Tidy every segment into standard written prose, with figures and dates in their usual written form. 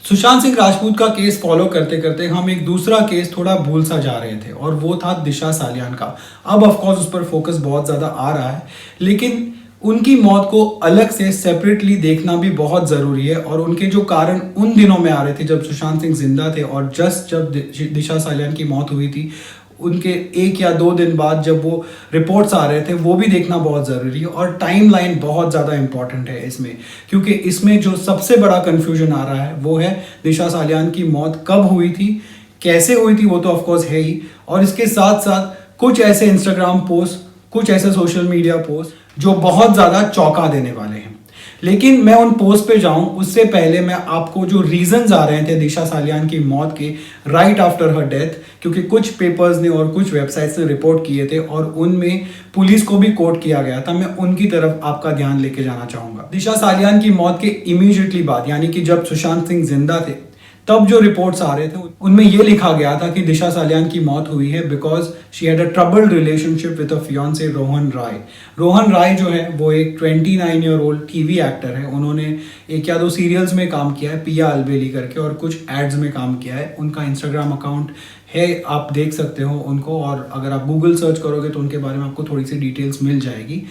सुशांत सिंह राजपूत का case follow करते करते हम एक दूसरा केस थोड़ा भूल सा जा रहे थे और वो था दिशा सालियान का। अब ऑफ कोर्स उस पर फोकस बहुत ज़्यादा आ रहा है, लेकिन उनकी मौत को अलग से सेपरेटली देखना भी बहुत ज़रूरी है। और उनके जो कारण उन दिनों में आ रहे थे जब सुशांत सिंह जिंदा थे और जब दिशा सालियान की मौत हुई थी, उनके 1 या 2 दिन बाद जब वो रिपोर्ट्स आ रहे थे, वो भी देखना बहुत ज़रूरी है। और टाइमलाइन बहुत ज़्यादा इंपॉर्टेंट है इसमें, क्योंकि इसमें जो सबसे बड़ा कन्फ्यूजन आ रहा है वो है दिशा सालियान की मौत कब हुई थी, कैसे हुई थी, वो तो ऑफकोर्स है ही। और इसके साथ साथ कुछ ऐसे इंस्टाग्राम पोस्ट, कुछ ऐसे सोशल मीडिया पोस्ट जो बहुत ज़्यादा चौंका देने वाले हैं। लेकिन मैं उन पोस्ट पे जाऊं उससे पहले मैं आपको जो रीजंस आ रहे थे दिशा सालियान की मौत के राइट आफ्टर हर डेथ, क्योंकि कुछ पेपर्स ने और कुछ वेबसाइट्स ने रिपोर्ट किए थे और उनमें पुलिस को भी कोट किया गया था, मैं उनकी तरफ आपका ध्यान लेके जाना चाहूंगा। दिशा सालियान की मौत के इमीडिएटली बाद, यानी कि जब सुशांत सिंह जिंदा थे, तब जो रिपोर्ट्स आ रहे थे उनमें यह लिखा गया था कि दिशा सालियान की मौत हुई है because she had a troubled relationship with a fiance Rohan Rai. Rohan Rai जो है वो एक 29 ईयर ओल्ड टीवी एक्टर है। उन्होंने 1 या 2 सीरियल्स में काम किया है, पिया अलबेली करके, और कुछ एड्स में काम किया है। उनका इंस्टाग्राम अकाउंट है, आप देख सकते हो उनको, और अगर आप गूगल सर्च करोगे तो उनके बारे में आपको थोड़ी सी डिटेल्स मिल जाएगी।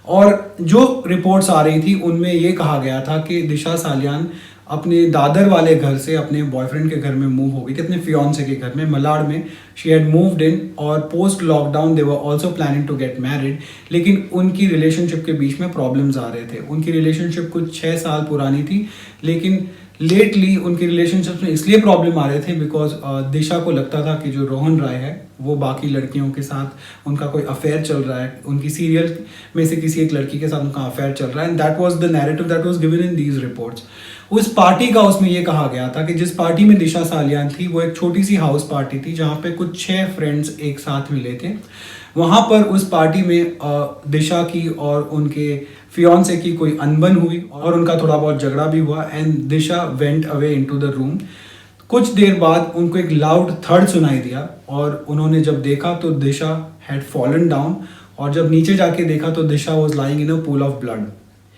और जो रिपोर्ट्स आ रही थी उनमें ये कहा गया था कि दिशा सालियान अपने दादर वाले घर से अपने बॉयफ्रेंड के घर में मूव हो गई थी, अपने फियांसे के घर में मलाड में शी हैड मूव्ड इन, और post lockdown they were also planning to get married. लेकिन उनकी रिलेशनशिप के बीच में प्रॉब्लम्स आ रहे थे। उनकी रिलेशनशिप कुछ 6 साल पुरानी थी, लेकिन लेटली उनकी रिलेशनशिप में इसलिए प्रॉब्लम आ रहे थे बिकॉज दिशा को लगता था कि जो रोहन राय है वो बाकी लड़कियों के साथ उनका कोई अफेयर चल रहा है, उनकी सीरियल में से किसी एक लड़की के साथ उनका अफेयर चल रहा है, and that was the narrative that was given in these reports. उस पार्टी का उसमें ये कहा गया था कि जिस पार्टी में दिशा सालियान थी वो एक छोटी सी हाउस पार्टी थी जहाँ पे कुछ 6 फ्रेंड्स एक साथ मिले थे। वहाँ पर उस पार्टी में दिशा की और उनके फियांसे की कोई अनबन हुई और उनका थोड़ा बहुत झगड़ा भी हुआ, and Disha went away into the room. कुछ देर बाद उनको एक लाउड थर्ड सुनाई दिया और उन्होंने जब देखा तो दिशा हैड फॉलन डाउन, और जब नीचे जाके देखा तो Disha was lying in a pool of blood.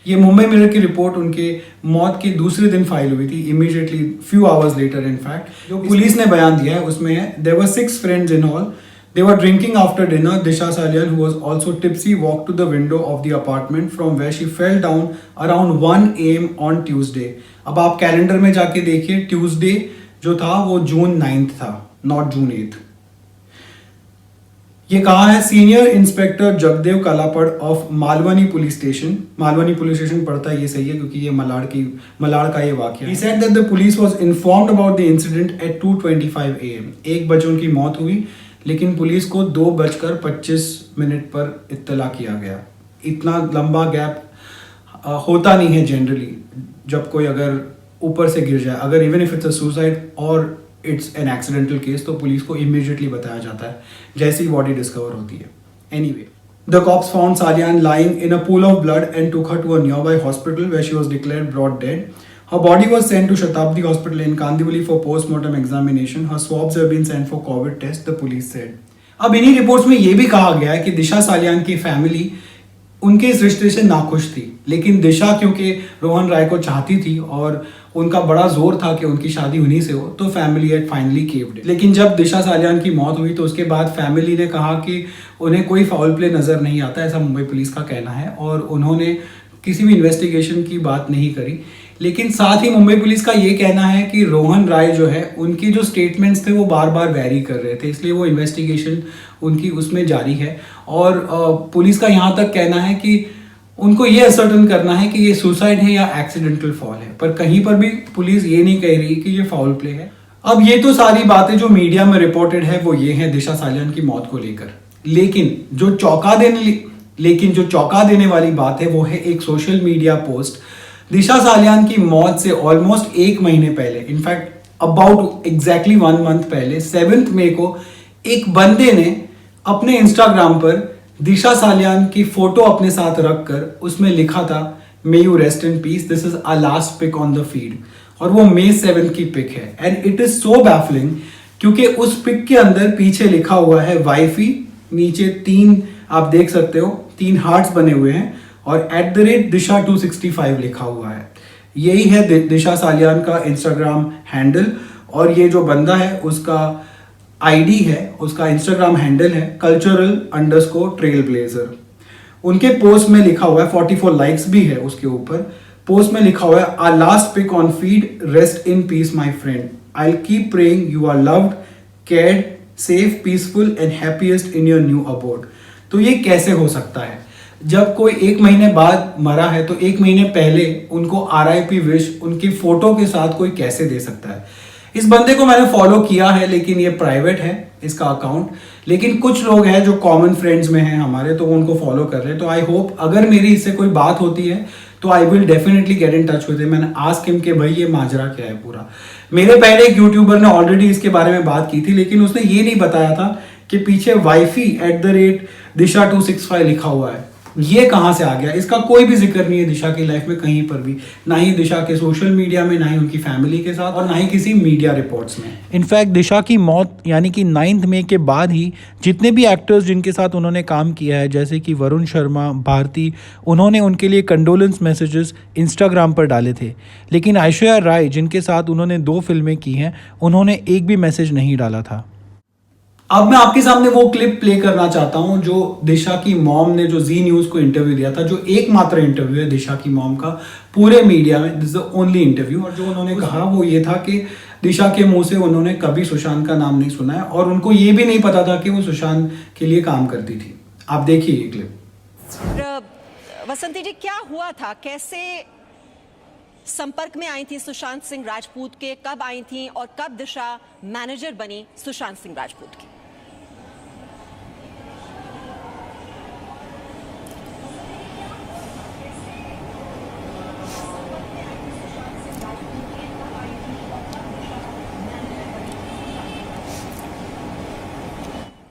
ये मुंबई मिरर की रिपोर्ट उनके मौत के दूसरे दिन फाइल हुई थी, immediately few hours later in fact. जो पुलिस ने बयान दिया है उसमें है there were 6 friends in all. They were drinking after dinner. Disha Salian, who was also tipsy, walked to the window of the apartment from where she fell down around 1 AM on Tuesday. अब आप calendar में जाके देखिए, Tuesday जो था वो जून 9th था, not June 8th। ये कहा है senior inspector Jagdev Kalapad of Malvani police station. Malvani police station पड़ता है, ये सही है क्योंकि ये मलाड़ का ये वाकया है। He said that the police was informed about the incident at 2:25 AM. 1 बजे उनकी मौत हुई, लेकिन पुलिस को 2:25 पर इत्तला किया गया। इतना लंबा गैप होता नहीं है जनरली जब कोई अगर ऊपर से गिर जाए, अगर even if it's a suicide और इट्स एन एक्सीडेंटल केस, तो पुलिस को इमीडिएटली बताया जाता है जैसे ही बॉडी डिस्कवर होती है। Anyway, the cops found Salian lying in a pool of blood and took her to a nearby hospital where she was declared brought dead. Her body was sent to Shatabdi Hospital in Kandivali for post-mortem examination. Her swabs have been sent for COVID test, the police said. अब इन्हीं reports में ये भी कहा गया है कि दिशा सालियान की फैमिली उनके इस रिश्ते से नाखुश थी, लेकिन दिशा क्योंकि रोहन राय को चाहती थी और उनका बड़ा जोर था कि उनकी शादी उन्हीं से हो, तो फैमिली हैड फाइनली केव्ड। लेकिन जब दिशा सालियान की मौत हुई तो उसके बाद फैमिली ने कहा कि उन्हें कोई फाउल प्ले नजर नहीं आता, ऐसा मुंबई पुलिस का कहना है, और उन्होंने किसी भी इन्वेस्टिगेशन की बात नहीं करी। लेकिन साथ ही मुंबई पुलिस का ये कहना है कि रोहन राय जो है उनके जो स्टेटमेंट्स थे वो बार बार वेरी कर रहे थे, इसलिए वो इन्वेस्टिगेशन उनकी उसमें जारी है। और पुलिस का यहाँ तक कहना है कि उनको ये असर्टन करना है कि ये सुसाइड है या एक्सीडेंटल फॉल है, पर कहीं पर भी पुलिस ये नहीं कह रही कि ये फाउल प्ले है। अब ये तो सारी बातें जो मीडिया में रिपोर्टेड है वो ये है दिशा सालियान की मौत को लेकर, लेकिन जो चौंका देने वाली बात है वो है एक सोशल मीडिया पोस्ट दिशा सालियान की मौत से ऑलमोस्ट 1 महीने पहले, इनफैक्ट अबाउट एग्जैक्टली 1 मंथ पहले, 7 मई को एक बंदे ने अपने इंस्टाग्राम पर दिशा सालियान की फोटो अपने साथ रखकर उसमें लिखा था may you rest in peace, this is a last pic on the feed, और वो May 7 की पिक है। And it is so baffling क्योंकि उस पिक के अंदर पीछे लिखा हुआ है वाइफी, नीचे 3 आप देख सकते हो 3 हार्ट्स बने हुए हैं, और @Disha265 लिखा हुआ है। यही है दिशा सालियान का इंस्टाग्राम हैंडल, और ये जो बंदा है उसका आईडी है, उसका इंस्टाग्राम हैंडल है cultural_trailblazer। उनके पोस्ट में लिखा हुआ है, 44 लाइक्स भी है उसके ऊपर। पोस्ट में लिखा हुआ है, our last pic on feed, rest in peace my friend, I will keep praying you are loved, cared, safe, peaceful and happiest in your new abode. तो ये कैसे हो सकता है? जब कोई 1 महीने बाद मरा है तो 1 महीने पहले उनको RIP विश उनकी फोटो के साथ कोई कैसे दे सकता है? इस बंदे को मैंने फॉलो किया है, लेकिन ये प्राइवेट है इसका अकाउंट। लेकिन कुछ लोग हैं जो कॉमन फ्रेंड्स में हैं हमारे, तो वो उनको फॉलो कर रहे हैं। तो आई होप अगर मेरी इससे कोई बात होती है तो I will definitely get in touch with him and ask him कि भाई ये माजरा क्या है पूरा। मेरे पहले एक यूट्यूबर ने ऑलरेडी इसके बारे में बात की थी, लेकिन उसने ये नहीं बताया था कि पीछे वाइफी @disha265 लिखा हुआ है। ये कहां से आ गया? इसका कोई भी जिक्र नहीं है दिशा की लाइफ में कहीं पर भी, ना ही दिशा के सोशल मीडिया में, ना ही उनकी फैमिली के साथ, और ना ही किसी मीडिया रिपोर्ट्स में। इनफैक्ट दिशा की मौत यानी कि 9 मई के बाद ही जितने भी एक्टर्स जिनके साथ उन्होंने काम किया है, जैसे कि वरुण शर्मा, भारती, उन्होंने उनके लिए कंडोलेंस मैसेजेस इंस्टाग्राम पर डाले थे। लेकिन ऐश्वर्या राय, जिनके साथ उन्होंने 2 फिल्में की हैं, उन्होंने एक भी मैसेज नहीं डाला था। अब मैं आपके सामने वो क्लिप प्ले करना चाहता हूं जो दिशा की मॉम ने जो जी न्यूज को इंटरव्यू दिया था, जो एकमात्र इंटरव्यू है दिशा की मॉम का पूरे मीडिया में, this is the only interview. और जो उन्होंने कहा वो ये था कि दिशा के मुंह से उन्होंने कभी सुशांत का नाम नहीं सुना है, और उनको ये भी नहीं पता था कि वो सुशांत के लिए काम करती थी। आप देखिए ये क्लिप। वसंती जी, क्या हुआ था? कैसे संपर्क में आई थी सुशांत सिंह राजपूत के? कब आई थी और कब दिशा मैनेजर बनी सुशांत सिंह राजपूत की?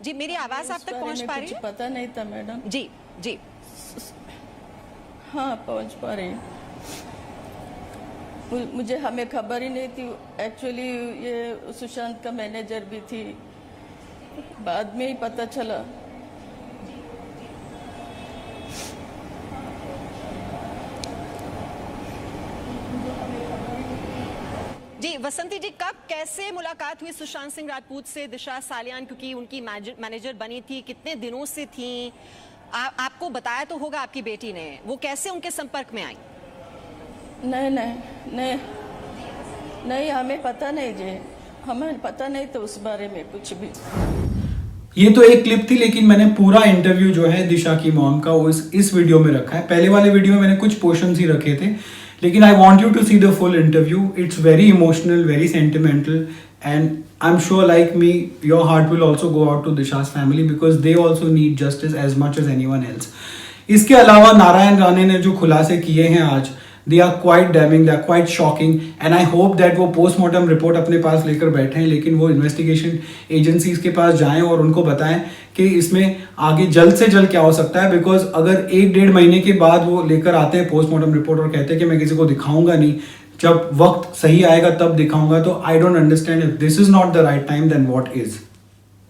जी, मेरी आवाज आप तक पहुंच पा रही है? पता नहीं था मैडम। जी जी, हाँ पहुंच पा रही हूँ। मुझे हमें खबर ही नहीं थी। एक्चुअली ये सुशांत का मैनेजर भी थी, बाद में ही पता चला। जी वसंती जी, कब कैसे मुलाकात हुई सुशांत सिंह राजपूत से दिशा सालियान, क्योंकि उनकी मैनेजर बनी थी, कितने दिनों से थी? आपको बताया तो होगा आपकी बेटी ने, वो कैसे उनके संपर्क में आई? नहीं नहीं नहीं नहीं, हमें पता नहीं जी, हमें पता नहीं तो उस बारे में कुछ भी। ये तो एक क्लिप थी, लेकिन मैंने पूरा इंटरव्यू जो है दिशा की मॉम का वो इस वीडियो में रखा है। पहले वाले वीडियो में मैंने कुछ पोर्शंस ही रखे थे, लेकिन I want you to see the full interview. It's very emotional, very sentimental, and I am sure like me your heart will also go out to Disha's family because they also need justice as much as anyone else. इसके अलावा नारायण राणे ने जो खुलासे किए हैं आज, they are quite damning, they are quite shocking, and I hope that वो postmortem report अपने पास लेकर बैठे हैं, लेकिन वो इन्वेस्टिगेशन एजेंसीज के पास जाएं और उनको बताएं कि इसमें आगे जल्द से जल्द क्या हो सकता है। बिकॉज अगर 1-1.5 महीने के बाद वो लेकर आते हैं पोस्टमार्टम रिपोर्ट और कहते हैं कि मैं किसी को दिखाऊंगा नहीं, जब वक्त सही आएगा तब दिखाऊंगा, तो I don't understand if this is not the right time then what is.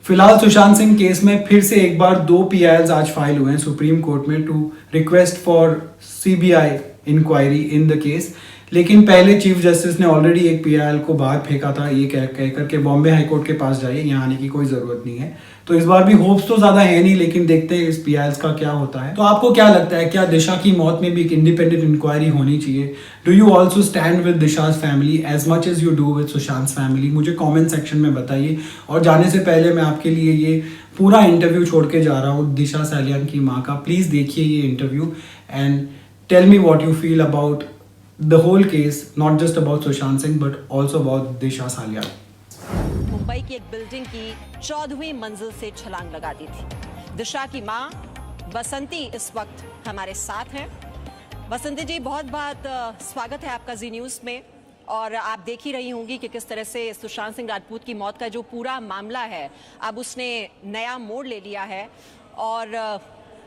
फिलहाल सुशांत सिंह केस में फिर से एक बार 2 PILs आज फाइल हुए हैं सुप्रीम कोर्ट में to request for CBI inquiry in the case. लेकिन पहले चीफ जस्टिस ने ऑलरेडी एक PIL को बाहर फेंका था, ये कहकर के बॉम्बे हाईकोर्ट के पास जाइए, यहाँ आने की कोई जरूरत नहीं है। तो इस बार भी होप्स तो ज्यादा है नहीं, लेकिन देखते हैं इस PILs का क्या होता है। तो आपको क्या लगता है, क्या दिशा की मौत में भी एक इंडिपेंडेंट इंक्वायरी होनी चाहिए? Do you also stand with Disha's family as much as you do with Sushant family? मुझे कॉमेंट सेक्शन में बताइए। और जाने से पहले मैं आपके लिए ये पूरा इंटरव्यू छोड़ के जा रहा हूँ दिशा सालियान की माँ का। प्लीज देखिए ये interview and tell me what you feel about the whole case, not just about Sushant Singh but also about Disha Salian. Mumbai की एक बिल्डिंग की 14वीं मंजिल से छलांग लगा दी थी। दिशा की मां वसंती इस वक्त हमारे साथ हैं। वसंती जी, बहुत बहुत स्वागत है आपका जी न्यूज़ में। और आप देख ही रही होंगी कि किस तरह से सुशांत सिंह राजपूत की मौत का जो पूरा मामला है, अब उसने नया मोड़ ले लिया है। और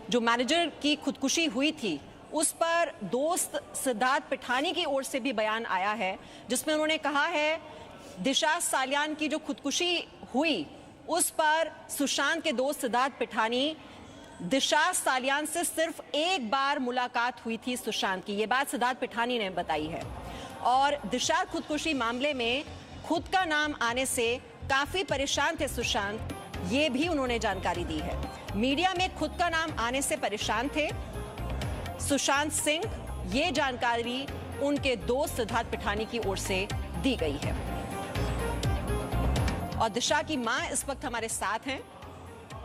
जो मैनेजर की खुदकुशी हुई थी उस पर दोस्त सिद्धार्थ पिठानी की ओर से भी बयान आया है, जिसमें उन्होंने कहा है दिशा सालियान की जो खुदकुशी हुई उस पर सुशांत के दोस्त सिद्धार्थ पिठानी, दिशा सालियान से सिर्फ एक बार मुलाकात हुई थी सुशांत की। ये बात सिद्धार्थ पिठानी ने बताई है। और दिशा खुदकुशी मामले में खुद का नाम आने से काफी परेशान थे सुशांत, ये भी उन्होंने जानकारी दी है। मीडिया में खुद का नाम आने से परेशान थे सुशांत सिंह, ये जानकारी उनके दोस्त सिद्धार्थ पिठानी की ओर से दी गई है। और दिशा की मां इस वक्त हमारे साथ हैं।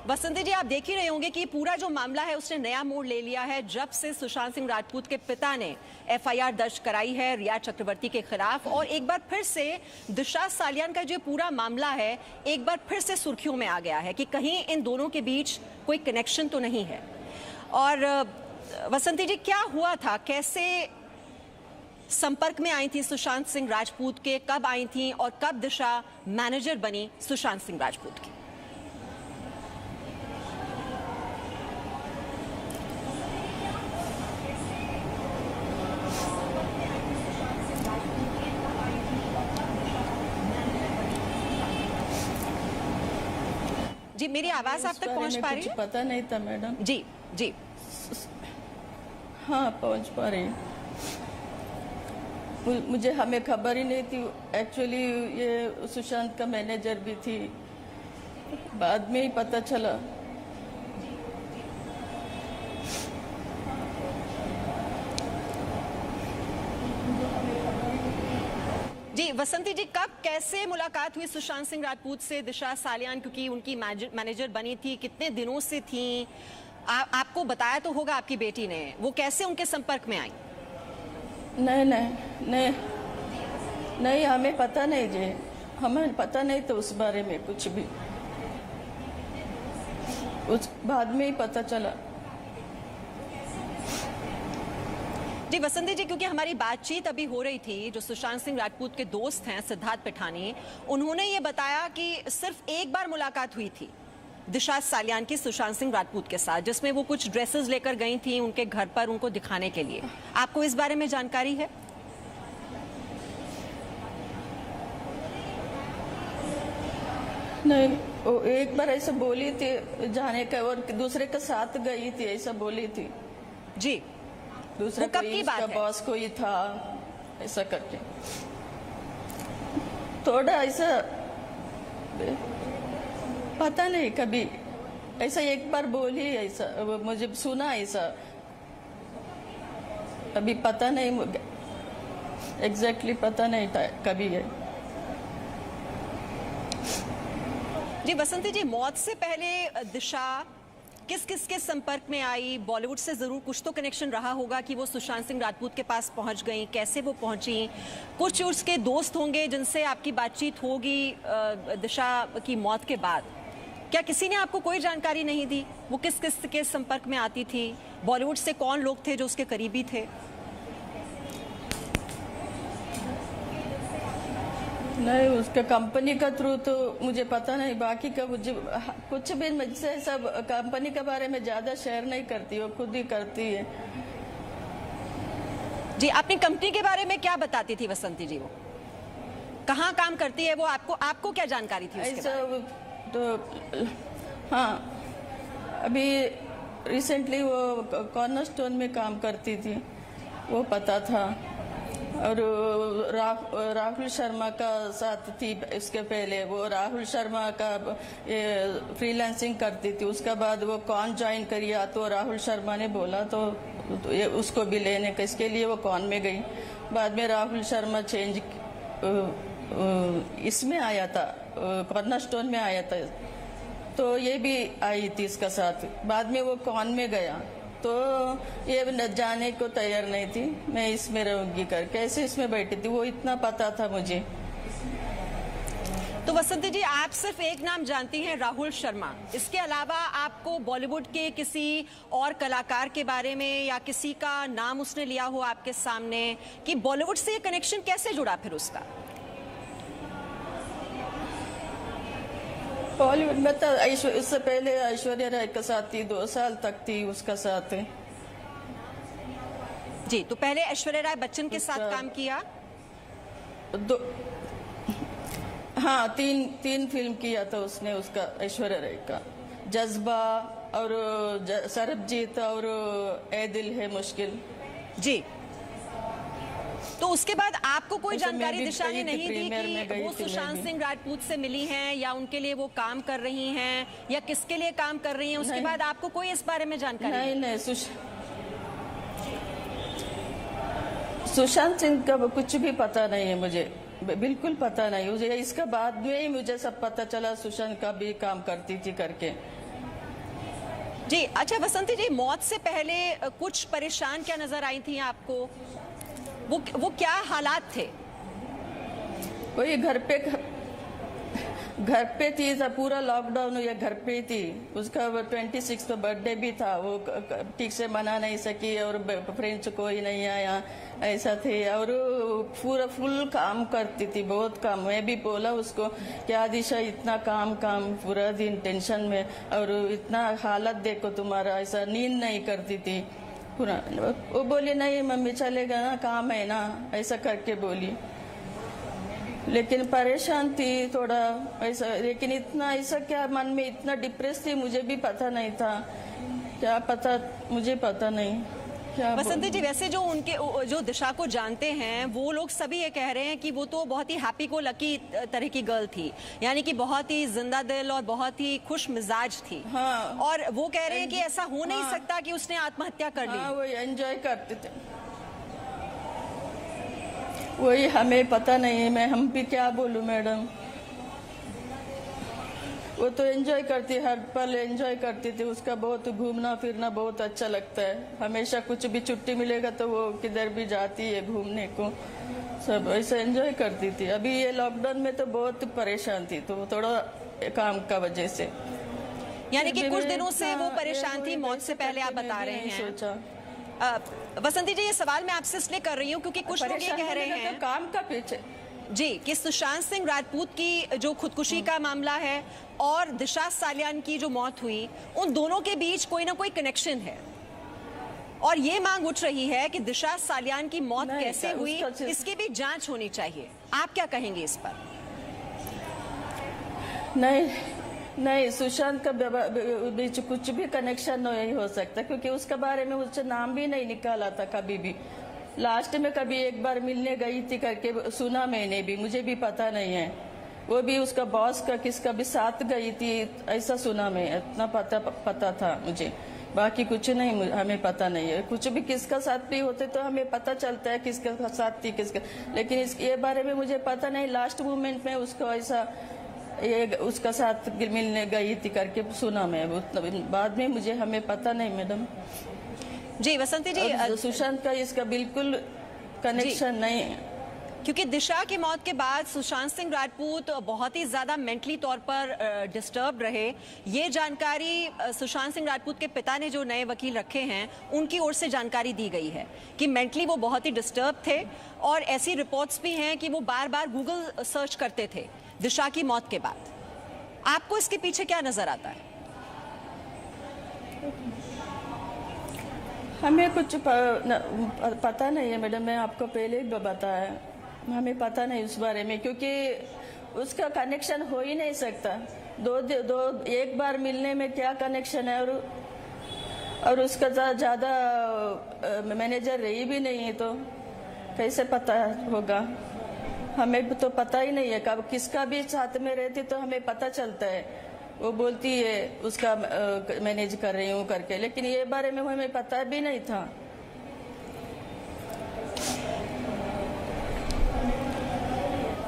बसंती जी, आप देख ही रहे होंगे कि पूरा जो मामला है उसने नया मोड़ ले लिया है जब से सुशांत सिंह राजपूत के पिता ने एफआईआर दर्ज कराई है रिया चक्रवर्ती के खिलाफ, और एक बार फिर से दिशा सालियान का जो पूरा मामला है एक बार फिर से सुर्खियों में आ गया है कि कहीं इन दोनों के बीच कोई कनेक्शन तो नहीं है। और बसंती जी, क्या हुआ था, कैसे संपर्क में आई थी सुशांत सिंह राजपूत के, कब आई थी और कब दिशा मैनेजर बनी सुशांत सिंह राजपूत की? जी, मेरी आवाज आप तक पहुंच पा रही है? पता नहीं था मैडम। जी जी, हाँ पहुंच पा रही। मुझे हमें खबर ही नहीं थी। एक्चुअली ये सुशांत का मैनेजर भी थी, बाद में ही पता चला। जी वसंती जी, कब कैसे मुलाकात हुई सुशांत सिंह राजपूत से दिशा सालियान, क्योंकि उनकी मैनेजर बनी थी, कितने दिनों से थी? आपको बताया तो होगा आपकी बेटी ने, वो कैसे उनके संपर्क में आई? नहीं नहीं नहीं नहीं, हमें पता नहीं जी, हमें पता नहीं तो उस बारे में कुछ भी, उस बाद में ही पता चला। जी वसंती जी, क्योंकि हमारी बातचीत अभी हो रही थी, जो सुशांत सिंह राजपूत के दोस्त हैं सिद्धार्थ पिठानी, उन्होंने ये बताया कि सिर्फ एक बार मुलाकात हुई थी दिशा सालियान की सुशांत सिंह राजपूत के साथ, जिसमें वो कुछ ड्रेसेस लेकर गई थी उनके घर पर उनको दिखाने के लिए। आपको इस बारे में जानकारी है? नहीं, वो एक बार ऐसा बोली थी जाने का, और दूसरे के साथ गई थी ऐसा बोली थी जी। दूसरा वो कब की बात है? बॉस कोई था ऐसा करके, थोड़ा ऐसा पता नहीं, कभी ऐसा एक बार बोली, ऐसा मुझे सुना ऐसा, अभी पता नहीं एग्जैक्टली पता नहीं था कभी है। जी वसंती जी, मौत से पहले दिशा किस किस के संपर्क में आई? बॉलीवुड से जरूर कुछ तो कनेक्शन रहा होगा कि वो सुशांत सिंह राजपूत के पास पहुंच गई, कैसे वो पहुंची? कुछ उसके दोस्त होंगे जिनसे आपकी बातचीत होगी दिशा की मौत के बाद, क्या किसी ने आपको कोई जानकारी नहीं दी? वो किस किस के संपर्क में आती थी? बॉलीवुड से कौन लोग थे जो उसके करीबी थे? नहीं, उसका कंपनी का थ्रू तो मुझे पता नहीं, बाकी का मुझे कुछ भी मुझसे सब कंपनी के बारे में ज्यादा शेयर नहीं करती, वो खुद ही करती है। जी, अपनी कंपनी के बारे में क्या बताती थी वसंती जी? वो कहाँ काम करती है वो? आपको क्या जानकारी थी उसके ऐसा बारे में? तो हाँ, अभी रिसेंटली वो कॉर्नरस्टोन में काम करती थी, वो पता था। और राहुल शर्मा का साथ थी इसके पहले, वो राहुल शर्मा का ये फ्रीलांसिंग करती थी, उसके बाद वो कौन ज्वाइन करिया तो राहुल शर्मा ने बोला तो ये उसको भी लेने का, इसके लिए वो कौन में गई। बाद में राहुल शर्मा चेंज इसमें आया था, कॉर्नरस्टोन में आया था, तो ये भी आई थी इसका साथ। बाद में वो कौन में गया तो ये न जाने को तैयार नहीं थी, मैं इसमें रहूंगी कर कैसे इसमें बैठी थी, वो इतना पता था मुझे। तो वसंती जी, आप सिर्फ एक नाम जानती हैं, राहुल शर्मा, इसके अलावा आपको बॉलीवुड के किसी और कलाकार के बारे में या किसी का नाम उसने लिया हो आपके सामने कि बॉलीवुड से ये कनेक्शन कैसे जुड़ा फिर उसका? बॉलीवुड में तो इससे पहले ऐश्वर्या राय के साथ थी, 2 साल तक थी उसका साथ। जी, तो पहले ऐश्वर्या राय बच्चन के साथ काम किया? हाँ, तीन फिल्म किया था उसने, उसका ऐश्वर्या राय का जज्बा और सरबजीत और ए दिल है मुश्किल। जी, तो तो उसके बाद आपको कोई अच्छा, मैं जानकारी भी दिशा ने गई थी, नहीं दी प्रीमियर में कि गई वो थी मैं सुशांत भी। सिंह राजपूत से मिली हैं या उनके लिए वो काम कर रही हैं या किसके लिए काम कर रही हैं? उसके नहीं। बाद आपको कोई इस बारे में जानकारी नहीं नहीं सुशांत सिंह का कुछ भी पता नहीं है मुझे, बिल्कुल पता नहीं मुझे। इसका बाद में ही मुझे सब पता चला सुशांत का भी काम करती थी करके। जी अच्छा बसंती जी, मौत से पहले कुछ परेशान क्या नजर आई थी आपको? वो क्या हालात थे? वही घर पे थी, सब पूरा लॉकडाउन हुआ, घर पे थी। उसका 26 पे बर्थडे भी था, वो ठीक से मना नहीं सकी और फ्रेंड्स कोई नहीं आया, ऐसा थे। और पूरा फुल काम करती थी, बहुत काम। मैं भी बोला उसको क्या दिशा इतना काम पूरा दिन टेंशन में, और इतना हालत देखो तुम्हारा, ऐसा नींद नहीं करती थी पूरा। वो बोली नहीं मम्मी चलेगा ना, काम है ना, ऐसा करके बोली। लेकिन परेशान थी थोड़ा ऐसा, लेकिन इतना ऐसा क्या मन में इतना डिप्रेस थी मुझे भी पता नहीं था, क्या पता, मुझे पता नहीं क्या। बसंती जी, वैसे जो दिशा को जानते हैं वो लोग सभी ये कह रहे हैं कि वो तो बहुत ही हैप्पी को लकी तरह की गर्ल थी, यानी कि बहुत ही जिंदा दिल और बहुत ही खुश मिजाज थी। हाँ। और वो कह रहे हैं कि ऐसा हो नहीं सकता कि उसने आत्महत्या कर ली। हाँ, वो एंजॉय करते थे, वही हमें पता नहीं है। हम भी क्या बोलूं मैडम, वो तो एंजॉय करती, हर पल एंजॉय करती थी। उसका बहुत घूमना फिरना बहुत अच्छा लगता है, हमेशा कुछ भी छुट्टी मिलेगा तो वो किधर भी जाती है घूमने को, सब ऐसा एंजॉय करती थी। अभी ये लॉकडाउन में तो बहुत परेशान थी, तो थोड़ा काम का वजह से, यानी कि कुछ दिनों से वो हाँ, परेशान थी मौत से पहले, आप बता रहे हैं। सोचा बसंती जी, ये सवाल मैं आपसे इसलिए कर रही हूँ क्योंकि कुछ लोग ये कह रहे हैं तो काम का पीछे जी कि सुशांत सिंह राजपूत की जो खुदकुशी का मामला है और दिशा सालियान की जो मौत हुई, उन दोनों के बीच कोई ना कोई कनेक्शन है, और ये मांग उठ रही है कि दिशा सालियान की मौत कैसे हुई, इसकी भी जांच होनी चाहिए। आप क्या कहेंगे इस पर? नहीं, सुशांत का बीच कुछ भी कनेक्शन नहीं हो सकता, क्योंकि उसके बारे में उससे नाम भी नहीं निकाला था कभी भी। लास्ट में कभी एक बार मिलने गई थी करके सुना मैंने भी, मुझे भी पता नहीं है। वो भी उसका बॉस का किसका भी साथ गई थी, ऐसा सुना मैं, इतना पता था मुझे, बाकी कुछ नहीं हमें पता नहीं है। कुछ भी किसका साथ भी होते तो हमें पता चलता है किसका साथ थी किसका, लेकिन ये बारे में मुझे पता नहीं। लास्ट मोमेंट में उसको ऐसा ये उसका साथ मिलने गई थी करके सुना मैं, बाद में मुझे हमें पता नहीं मैडम। जी बसंती जी, सुशांत का इसका बिल्कुल कनेक्शन नहीं है, क्योंकि दिशा की मौत के बाद सुशांत सिंह राजपूत बहुत ही ज्यादा मेंटली तौर पर डिस्टर्ब रहे। ये जानकारी सुशांत सिंह राजपूत के पिता ने जो नए वकील रखे हैं उनकी ओर से जानकारी दी गई है कि मेंटली वो बहुत ही डिस्टर्ब थे, और ऐसी रिपोर्ट्स भी हैं कि वो बार बार गूगल सर्च करते थे दिशा की मौत के बाद। आपको इसके पीछे क्या नजर आता है? हमें कुछ पता नहीं है मैडम, मैं आपको पहले ही बताया, हमें पता नहीं उस बारे में, क्योंकि उसका कनेक्शन हो ही नहीं सकता। एक बार मिलने में क्या कनेक्शन है, और उसका ज्यादा मैनेजर रही भी नहीं है, तो कैसे पता होगा? हमें तो पता ही नहीं है, कब किसका भी साथ में रहती तो हमें पता चलता है। वो बोलती है उसका मैनेज कर रही हूँ करके, लेकिन ये बारे में हमें पता भी नहीं था।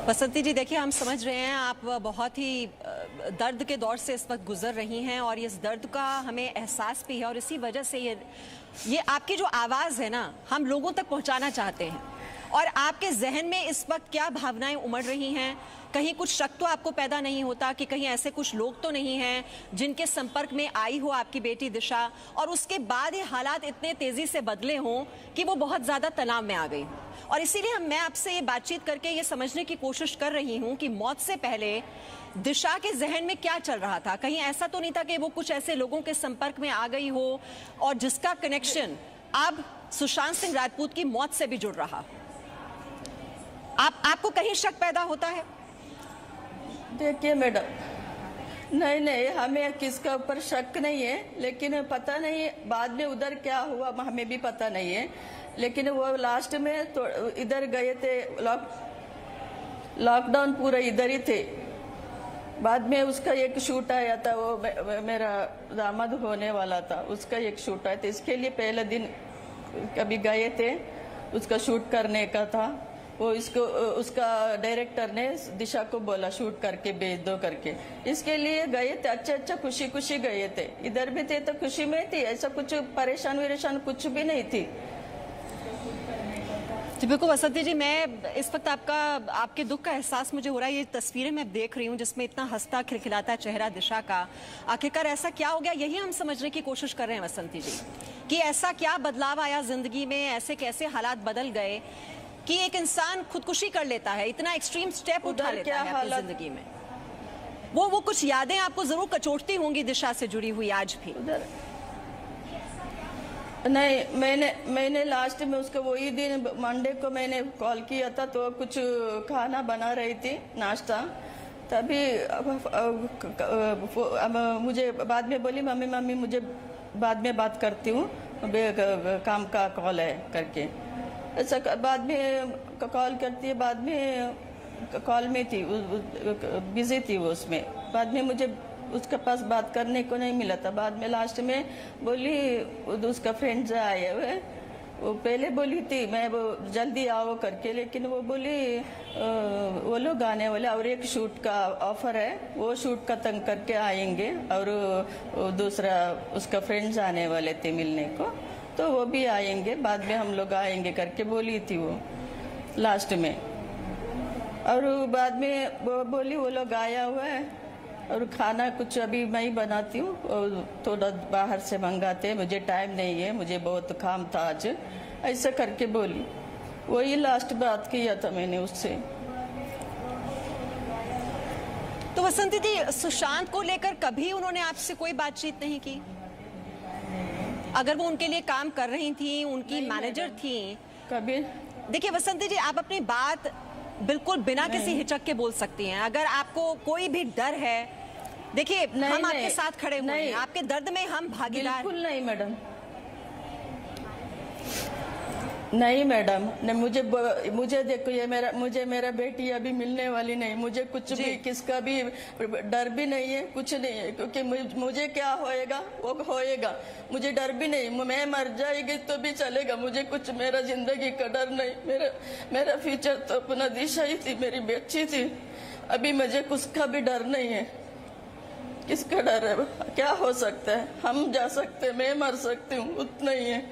बसंती जी, देखिए हम समझ रहे हैं आप बहुत ही दर्द के दौर से इस वक्त गुजर रही हैं, और इस दर्द का हमें एहसास भी है, और इसी वजह से ये आपकी जो आवाज़ है ना, हम लोगों तक पहुंचाना चाहते हैं। और आपके जहन में इस वक्त क्या भावनाएं उमड़ रही हैं? कहीं कुछ शक तो आपको पैदा नहीं होता कि कहीं ऐसे कुछ लोग तो नहीं हैं जिनके संपर्क में आई हो आपकी बेटी दिशा, और उसके बाद ये हालात इतने तेजी से बदले हों कि वो बहुत ज्यादा तनाव में आ गई? और इसीलिए मैं आपसे ये बातचीत करके ये समझने की कोशिश कर रही हूँ कि मौत से पहले दिशा के जहन में क्या चल रहा था। कहीं ऐसा तो नहीं था कि वो कुछ ऐसे लोगों के संपर्क में आ गई हो और जिसका कनेक्शन अब सुशांत सिंह राजपूत की मौत से भी जुड़ रहा? आपको कहीं शक पैदा होता है? देखिए मैडम, नहीं नहीं, हमें किसका ऊपर शक नहीं है, लेकिन पता नहीं बाद में उधर क्या हुआ हमें भी पता नहीं है। लेकिन वो लास्ट में तो इधर गए थे, लॉकडाउन पूरा इधर ही थे। बाद में उसका एक शूट आया था, वो मेरा दामाद होने वाला था, उसका एक शूट आया था। इसके लिए पहले दिन कभी गए थे, उसका शूट करने का था। वो इसको उसका डायरेक्टर ने दिशा को बोला शूट करके भेज दो करके, इसके लिए गए थे। अच्छा खुशी खुशी गए थे, इधर भी थे तो खुशी में थी, ऐसा कुछ परेशान वरेशान कुछ भी नहीं थी। जी बिल्कुल वसंती जी, मैं इस वक्त आपके दुख का एहसास मुझे हो रहा है। ये तस्वीरें मैं देख रही हूँ जिसमें इतना हंसता खिलखिलाता चेहरा दिशा का, आखिरकार ऐसा क्या हो गया, यही हम समझने की कोशिश कर रहे हैं वसंती जी, कि ऐसा क्या बदलाव आया जिंदगी में, ऐसे कैसे हालात बदल गए कि एक इंसान खुदकुशी कर लेता है, इतना एक्सट्रीम स्टेप उठा लेता है अपनी जिंदगी में। वो कुछ यादें आपको जरूर कचोटती होंगी दिशा से जुड़ी हुई आज भी। नहीं, मैंने लास्ट में उसको वही दिन मंडे को मैंने कॉल किया था, तो कुछ खाना बना रही थी, नाश्ता। तभी मुझे बाद में बोली मम्मी मुझे बाद में बात करती हूँ, काम का कॉल है करके। ऐसा बाद में कॉल करती है, बाद में कॉल में थी, बिजी थी वो उसमें। बाद में मुझे उसके पास बात करने को नहीं मिला था। बाद में लास्ट में बोली उसका फ्रेंड्स आए हुए, वो पहले बोली थी मैं वो जल्दी आओ करके, लेकिन वो बोली वो लोग आने वाले और एक शूट का ऑफर है, वो शूट का तंग करके आएंगे, और दूसरा उसका फ्रेंड्स आने वाले थे मिलने को, तो वो भी आएंगे, बाद में हम लोग आएंगे करके बोली थी वो लास्ट में। और बाद में वो बोली वो लोग आया हुआ है और खाना कुछ अभी मैं ही बनाती हूँ और थोड़ा बाहर से मंगाते, मुझे टाइम नहीं है, मुझे बहुत काम था आज, ऐसा करके बोली। वही लास्ट बात किया था मैंने उससे। तो वसंती जी, सुशांत को लेकर कभी उन्होंने आपसे कोई बातचीत नहीं की? अगर वो उनके लिए काम कर रही थी, उनकी मैनेजर थी कभी? देखिए वसंती जी, आप अपनी बात बिल्कुल बिना किसी हिचक के बोल सकती हैं। अगर आपको कोई भी डर है, देखिए हम आपके साथ खड़े हुए हैं, आपके दर्द में हम भागीदार। बिल्कुल नहीं मैडम, नहीं मैडम, नहीं, मुझे देखो, ये मेरा बेटी अभी मिलने वाली नहीं, मुझे कुछ भी किसका भी डर भी नहीं है, कुछ नहीं है, क्योंकि मुझे क्या होएगा वो होएगा, मुझे डर भी नहीं। मैं मर जाएगी तो भी चलेगा, मुझे कुछ मेरा जिंदगी का डर नहीं। मेरा फ्यूचर तो अपना दिशा ही थी, मेरी बेटी थी, अभी मुझे किसका भी डर नहीं है। किसका डर है? क्या हो सकता है? हम जा सकते हैं, मैं मर सकती हूँ, उतना ही है,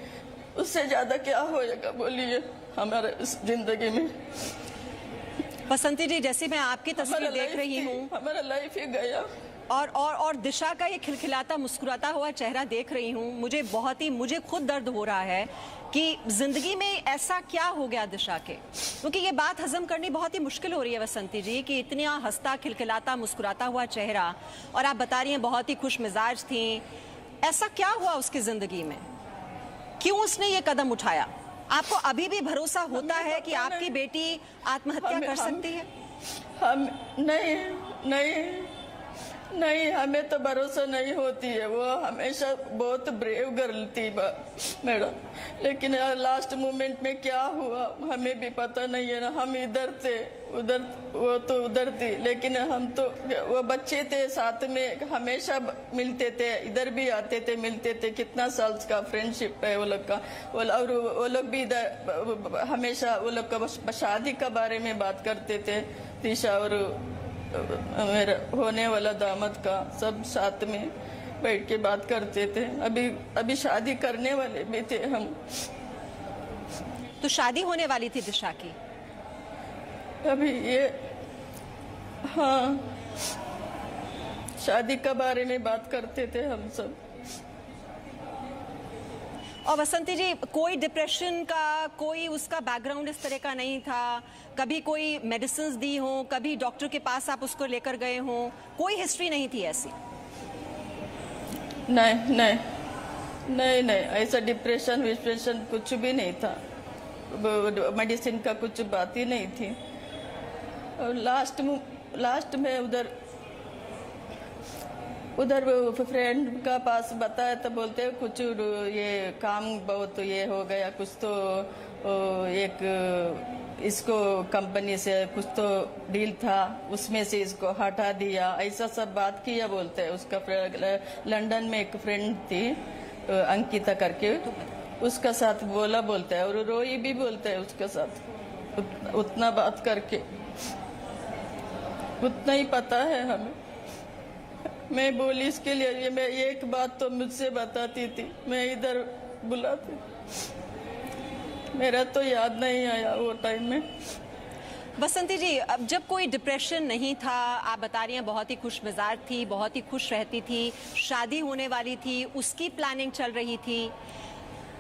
उससे ज्यादा क्या होएगा बोलिए हमारे इस जिंदगी में। बसंती जी, जैसे मैं आपकी तस्वीर देख रही हूँ, हमारा लाइफ ही गया, और दिशा का ये खिलखिलाता मुस्कुराता हुआ चेहरा देख रही हूँ, मुझे खुद दर्द हो रहा है कि जिंदगी में ऐसा क्या हो गया दिशा के, क्योंकि ये बात हजम करनी बहुत ही मुश्किल हो रही है वसंती जी, कि इतना हंसता खिलखिलाता मुस्कुराता हुआ चेहरा, और आप बता रही हैं बहुत ही खुश मिजाज थी। ऐसा क्या हुआ उसकी जिंदगी में, क्यों उसने ये कदम उठाया? आपको अभी भी भरोसा होता है कि आपकी बेटी आत्महत्या कर सकती है? हम नहीं, हमें तो भरोसा नहीं होती है। वो हमेशा बहुत ब्रेव गर्ल थी मैडम, लेकिन लास्ट मोमेंट में क्या हुआ हमें भी पता नहीं है ना। हम इधर थे, उधर वो तो उधर थी, लेकिन हम तो वो बच्चे थे, साथ में हमेशा मिलते थे, इधर भी आते थे, मिलते थे। कितना साल का फ्रेंडशिप है वो लोग का। और वो लोग भी इधर हमेशा वो लोग का शादी का बारे में बात करते थे, दिशा और मेरा होने वाला दामाद का, सब साथ में बैठ के बात करते थे। अभी शादी करने वाले भी थे हम। तो शादी होने वाली थी दिशा की अभी ये, हाँ, शादी के बारे में बात करते थे हम सब। और बसंती जी, कोई डिप्रेशन का, कोई उसका बैकग्राउंड इस तरह का नहीं था? कभी कोई मेडिसिन दी हो, कभी डॉक्टर के पास आप उसको लेकर गए हो? कोई हिस्ट्री नहीं थी ऐसी? नहीं, ऐसा डिप्रेशन कुछ भी नहीं था। मेडिसिन का कुछ बात ही नहीं थी। और लास्ट में उधर उधर फ्रेंड का पास बताया तो बोलते हैं कुछ ये काम बहुत ये हो गया, कुछ तो एक इसको कंपनी से कुछ तो डील था, उसमें से इसको हटा दिया, ऐसा सब बात किया बोलते हैं। उसका लंदन में एक फ्रेंड थी अंकिता करके, उसका साथ बोला बोलता है, और रोई भी बोलते हैं उसके साथ। उतना बात करके उतना ही पता है हमें। मैं बोली इसके लिए, ये मैं एक बात तो मुझसे बताती थी, मैं इधर बुलाती, मेरा तो याद नहीं आया वो टाइम में। बसंती जी, अब जब कोई डिप्रेशन नहीं था, आप बता रही हैं बहुत ही खुश मिजाज थी, बहुत ही खुश रहती थी, शादी होने वाली थी, उसकी प्लानिंग चल रही थी,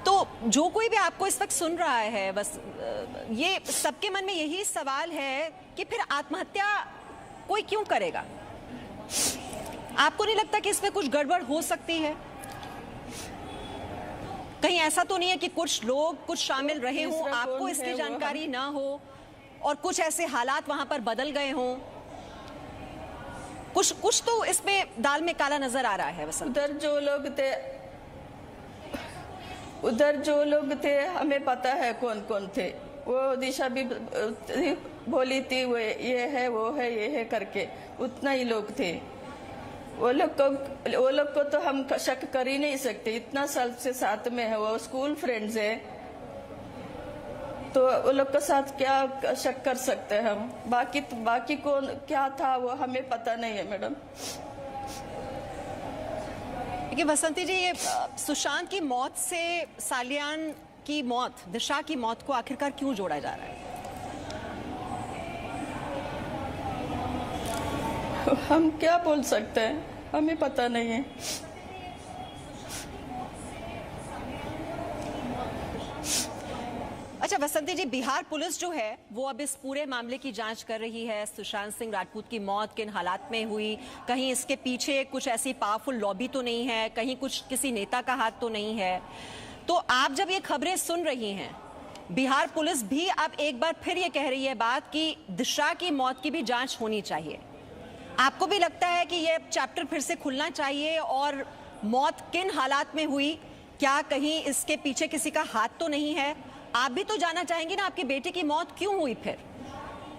तो जो कोई भी आपको इस वक्त सुन रहा है, बस ये सबके मन में यही सवाल है कि फिर आत्महत्या कोई क्यों करेगा? आपको नहीं लगता कि इसमें कुछ गड़बड़ हो सकती है? कहीं ऐसा तो नहीं है कि कुछ लोग कुछ शामिल रहे हों, आपको इसकी जानकारी ना हो, और कुछ ऐसे हालात वहां पर बदल गए हों? कुछ तो इसमें दाल में काला नजर आ रहा है। बस उधर जो लोग थे हमें पता है कौन कौन थे। वो दिशा भी बोली थी, वो ये है, वो है, ये है करके, उतना ही लोग थे। वो लोग को तो हम शक कर ही नहीं सकते, इतना साल से साथ में है, वो स्कूल फ्रेंड्स है, तो वो लोग के साथ क्या शक कर सकते हैं हम? बाकी कौन क्या था वो हमें पता नहीं है मैडम। देखिए बसंती जी, ये सुशांत की मौत से सालियान की मौत, दिशा की मौत को आखिरकार क्यों जोड़ा जा रहा है? हम क्या बोल सकते हैं, हमें पता नहीं है। अच्छा बसंती जी, बिहार पुलिस जो है वो अब इस पूरे मामले की जांच कर रही है। सुशांत सिंह राजपूत की मौत किन हालात में हुई, कहीं इसके पीछे कुछ ऐसी पावरफुल लॉबी तो नहीं है, कहीं कुछ किसी नेता का हाथ तो नहीं है। तो आप जब ये खबरें सुन रही हैं, बिहार पुलिस भी अब एक बार फिर ये कह रही है बात कि दिशा की मौत की भी जांच होनी चाहिए। आपको भी लगता है कि ये चैप्टर फिर से खुलना चाहिए, और मौत किन हालात में हुई, क्या कहीं इसके पीछे किसी का हाथ तो नहीं है? आप भी तो जानना चाहेंगे ना, आपकी बेटी की मौत क्यों हुई? फिर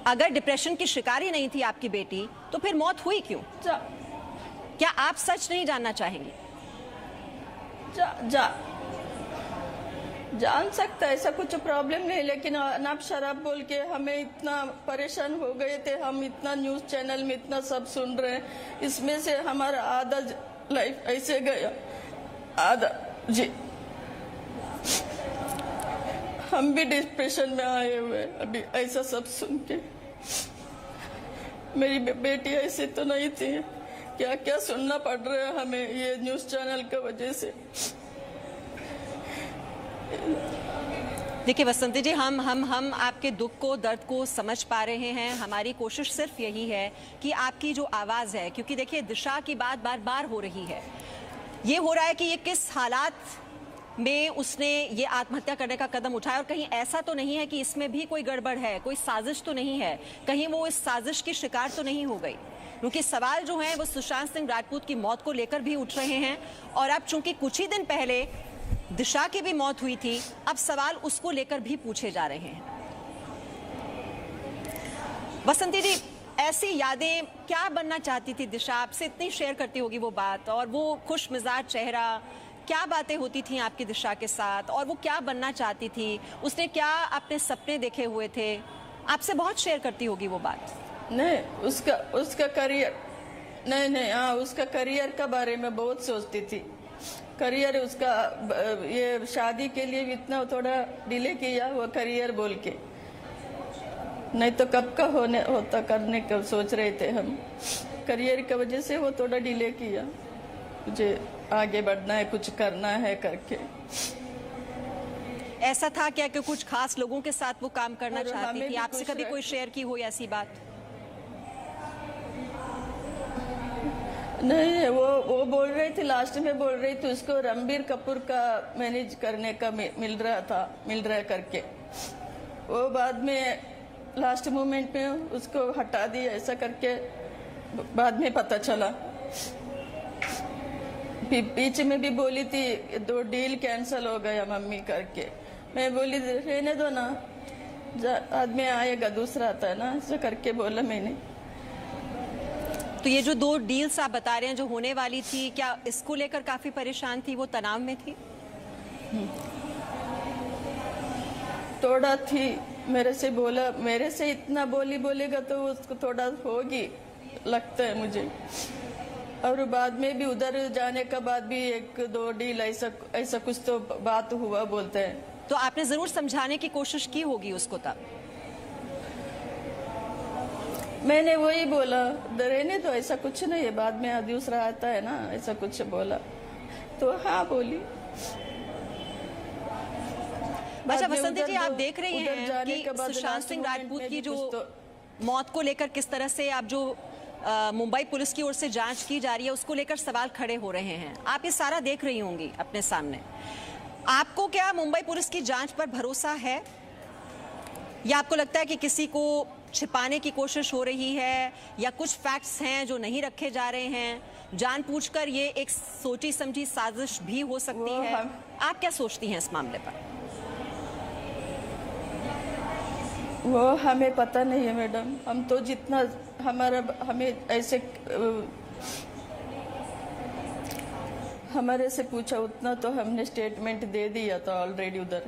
अगर डिप्रेशन की शिकार ही नहीं थी आपकी बेटी, तो फिर मौत हुई क्यों? क्या आप सच नहीं जानना चाहेंगे? जान सकता है, ऐसा कुछ प्रॉब्लम नहीं, लेकिन अनाप शराब बोल के हमें इतना परेशान हो गए थे। हम इतना न्यूज चैनल में इतना सब सुन रहे हैं, इसमें से हमारा आधा लाइफ ऐसे गया, आधा जी। हम भी डिप्रेशन में आए हुए अभी ऐसा सब सुन के। मेरी बेटी ऐसे तो नहीं थी, क्या क्या सुनना पड़ रहा है हमें ये न्यूज चैनल की वजह से। देखिए बसंती जी, हम आपके दुख को, दर्द को समझ पा रहे हैं। हमारी कोशिश सिर्फ यही है कि आपकी जो आवाज़ है, क्योंकि देखिए दिशा की बात बार बार हो रही है, ये हो रहा है कि ये किस हालात में उसने ये आत्महत्या करने का कदम उठाया, और कहीं ऐसा तो नहीं है कि इसमें भी कोई गड़बड़ है, कोई साजिश तो नहीं है, कहीं वो इस साजिश की शिकार तो नहीं हो गई। क्योंकि सवाल जो है वो सुशांत सिंह राजपूत की मौत को लेकर भी उठ रहे हैं, और अब चूंकि कुछ ही दिन पहले दिशा की भी मौत हुई थी, अब सवाल उसको लेकर भी पूछे जा रहे हैं। बसंती जी, ऐसी यादें, क्या बनना चाहती थी दिशा? आपसे इतनी शेयर करती होगी वो बात, और वो खुश मिजाज चेहरा, क्या बातें होती थी आपकी दिशा के साथ, और वो क्या बनना चाहती थी, उसने क्या अपने सपने देखे हुए थे? आपसे बहुत शेयर करती होगी वो बात। नहीं, उसका करियर नहीं, हाँ, उसका करियर का बारे में बहुत सोचती थी। करियर उसका, ये शादी के लिए भी इतना थोड़ा डिले किया वो करियर बोल के, नहीं तो कब का होता करने का सोच रहे थे हम। करियर की वजह से वो थोड़ा डिले किया, मुझे आगे बढ़ना है, कुछ करना है करके। ऐसा था क्या कि कुछ खास लोगों के साथ वो काम करना चाहती थी? आपसे कभी कोई शेयर की हो ऐसी बात? नहीं, वो बोल रही थी, लास्ट में बोल रही थी उसको रणबीर कपूर का मैनेज करने का मिल रहा है करके। वो बाद में लास्ट मोमेंट में उसको हटा दिया, ऐसा करके बाद में पता चला। बीच में भी बोली थी 2 डील कैंसिल हो गया मम्मी करके। मैं बोली रहने दो ना, आदमी आएगा दूसरा आता है ना, ऐसा करके बोला मैंने। तो ये जो 2 डील्स आप बता रहे हैं जो होने वाली थी, क्या इसको लेकर काफी परेशान थी, वो तनाव में थी? थोड़ा थी, मेरे से बोला, मेरे से इतना बोलेगा तो उसको थोड़ा होगी लगता है मुझे। और बाद में भी उधर जाने का बाद भी 1-2 डील ऐसा कुछ तो बात हुआ बोलते हैं। तो आपने जरूर समझाने की कोशिश की होगी उसको तब? मैंने वही बोला रहने तो ऐसा कुछ नहीं है, बाद में दूसरा आता है ना, ऐसा कुछ बोला तो हाँ बोली। अच्छा बसंती जी, आप देख रही हैं कि सुशांत सिंह राजपूत की जो मौत को लेकर किस तरह से आप जो मुंबई पुलिस की ओर से जांच की जा रही है उसको लेकर सवाल खड़े हो रहे हैं। आप ये सारा देख रही होंगी अपने सामने। आपको क्या मुंबई पुलिस की जांच पर भरोसा है, या आपको लगता है कि किसी को छिपाने की कोशिश हो रही है, या कुछ फैक्ट्स हैं जो नहीं रखे जा रहे हैं, जानबूझकर ये एक सोची समझी साजिश भी हो सकती है? आप क्या सोचती हैं इस मामले पर? वो हमें पता नहीं है मैडम। हम तो जितना हमें ऐसे हमारे से पूछा उतना तो हमने स्टेटमेंट दे दिया था ऑलरेडी उधर।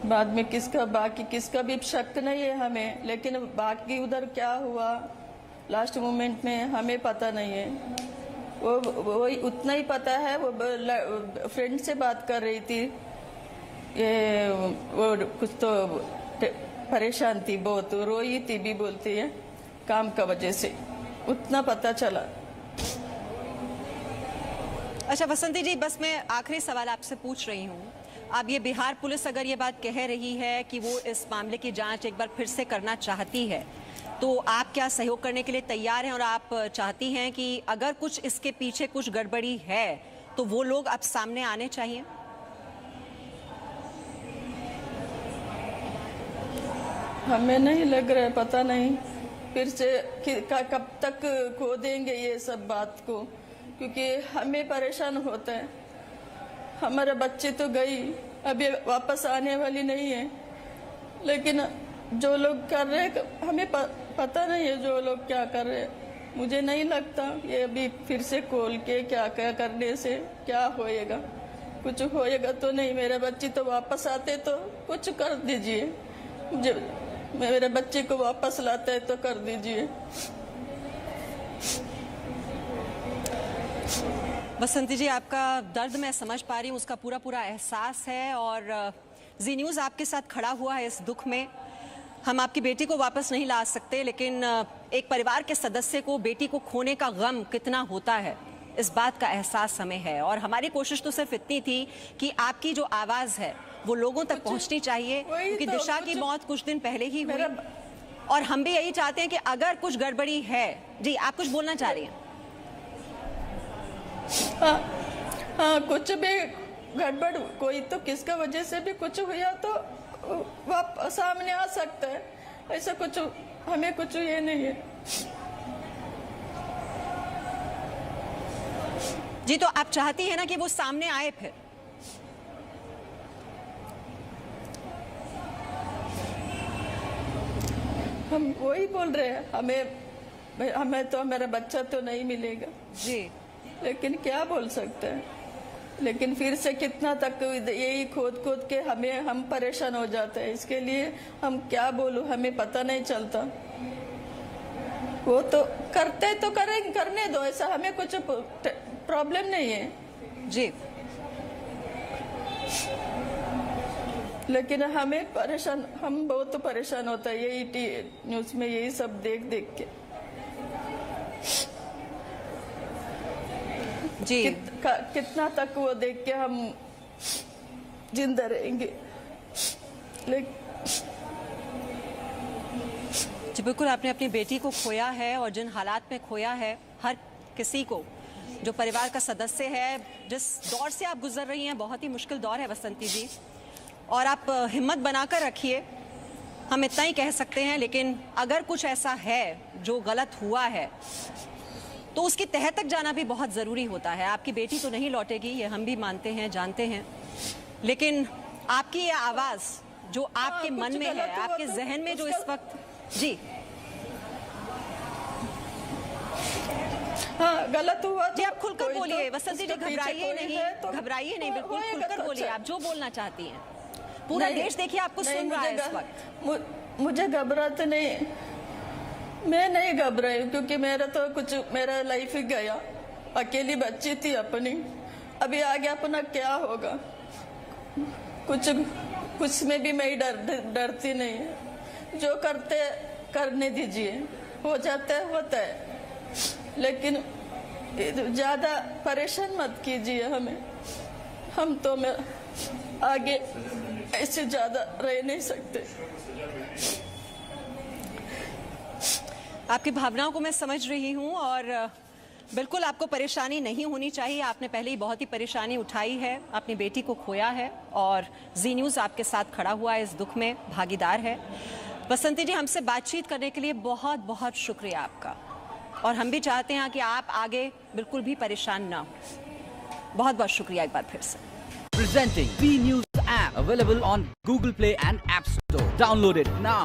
बाद में बाकी किसका भी शक नहीं है हमें, लेकिन बाकी उधर क्या हुआ लास्ट मोमेंट में हमें पता नहीं है। वो उतना ही पता है, वो फ्रेंड से बात कर रही थी, ये वो कुछ तो परेशान थी बहुत, रोई थी भी बोलती है काम का वजह से, उतना पता चला। अच्छा बसंती जी, बस मैं आखिरी सवाल आपसे पूछ रही हूँ। अब ये बिहार पुलिस अगर ये बात कह रही है कि वो इस मामले की जांच एक बार फिर से करना चाहती है, तो आप क्या सहयोग करने के लिए तैयार हैं, और आप चाहती हैं कि अगर कुछ इसके पीछे कुछ गड़बड़ी है तो वो लोग अब सामने आने चाहिए? हमें नहीं लग रहा है, पता नहीं फिर से कब तक खो देंगे ये सब बात को, क्योंकि हमें परेशान होता है। हमारे बच्चे तो गई, अभी वापस आने वाली नहीं है, लेकिन जो लोग कर रहे हैं हमें पता नहीं है जो लोग क्या कर रहे हैं। मुझे नहीं लगता ये अभी फिर से खोल के क्या करने से क्या होएगा, कुछ होएगा तो नहीं। मेरे बच्चे तो वापस आते तो कुछ कर दीजिए, मुझे मेरे बच्चे को वापस लाते है तो कर दीजिए। बसंती जी, आपका दर्द मैं समझ पा रही हूँ, उसका पूरा एहसास है, और जी न्यूज़ आपके साथ खड़ा हुआ है इस दुख में। हम आपकी बेटी को वापस नहीं ला सकते, लेकिन एक परिवार के सदस्य को बेटी को खोने का गम कितना होता है इस बात का एहसास हमें है। और हमारी कोशिश तो सिर्फ इतनी थी कि आपकी जो आवाज़ है वो लोगों तक पहुंचनी चाहिए, क्योंकि तो दिशा की मौत कुछ दिन पहले ही हुई, और हम भी यही चाहते हैं कि अगर कुछ गड़बड़ी है। जी, आप कुछ बोलना चाह रही हैं? हाँ, कुछ भी गड़बड़ कोई तो किसका वजह से भी कुछ हुआ तो वापस सामने आ सकता है, ऐसा कुछ हमें कुछ ये नहीं है। जी, तो आप चाहती हैं ना कि वो सामने आए? फिर हम वही बोल रहे हैं, हमें तो मेरा बच्चा तो नहीं मिलेगा जी, लेकिन क्या बोल सकते हैं। लेकिन फिर से कितना तक यही खोद के हम परेशान हो जाते हैं। इसके लिए हम क्या बोलूं, हमें पता नहीं चलता। वो तो करते तो करेंगे, करने दो, ऐसा हमें कुछ प्रॉब्लम नहीं है जी, लेकिन हमें परेशान, हम बहुत परेशान होता है यही न्यूज में यही सब देख के। जी, कितना तक वो देख के हम जिंदा रहेंगे। जी बिल्कुल, आपने अपनी बेटी को खोया है, और जिन हालात में खोया है, हर किसी को जो परिवार का सदस्य है, जिस दौर से आप गुजर रही हैं, बहुत ही मुश्किल दौर है बसंती जी, और आप हिम्मत बनाकर रखिए, हम इतना ही कह सकते हैं। लेकिन अगर कुछ ऐसा है जो गलत हुआ है तो उसकी तह तक जाना भी बहुत ज़रूरी होता है। आपकी बेटी तो नहीं लौटेगी, ये हम भी मानते हैं, जानते हैं, लेकिन आपकी ये आवाज़ जो आपके मन में है, आपके जहन में जो इस वक्त, जी हाँ गलत हुआ जी, आप खुलकर बोलिए वसंती जी, घबराइए नहीं, घबराइए नहीं, बिल्कुल खुलकर बोलिए, आप जो बोलना चाहती हैं। पूरा देश देखिए आपको सुन रहा है इस वक्त। मुझे घबराते नहीं, मैं नहीं घबराई, क्योंकि मेरा तो कुछ, मेरा लाइफ ही गया, अकेली बच्ची थी अपनी, अभी आगे अपना क्या होगा, कुछ में भी मैं डरती नहीं, जो करते करने दीजिए, हो जाता है होता है, लेकिन ज्यादा परेशान मत कीजिए हमें, हम तो मैं आगे ऐसे ज्यादा रह नहीं सकते। आपकी भावनाओं को मैं समझ रही हूं और बिल्कुल आपको परेशानी नहीं होनी चाहिए। आपने पहले ही बहुत ही परेशानी उठाई है, अपनी बेटी को खोया है और जी न्यूज़ आपके साथ खड़ा हुआ है, इस दुख में भागीदार है। बसंती जी, हमसे बातचीत करने के लिए बहुत बहुत शुक्रिया आपका, और हम भी चाहते हैं कि आप आगे बिल्कुल भी परेशान ना हो। बहुत बहुत शुक्रिया एक बार फिर से। Presenting B News app available on Google Play and App Store. Download it now.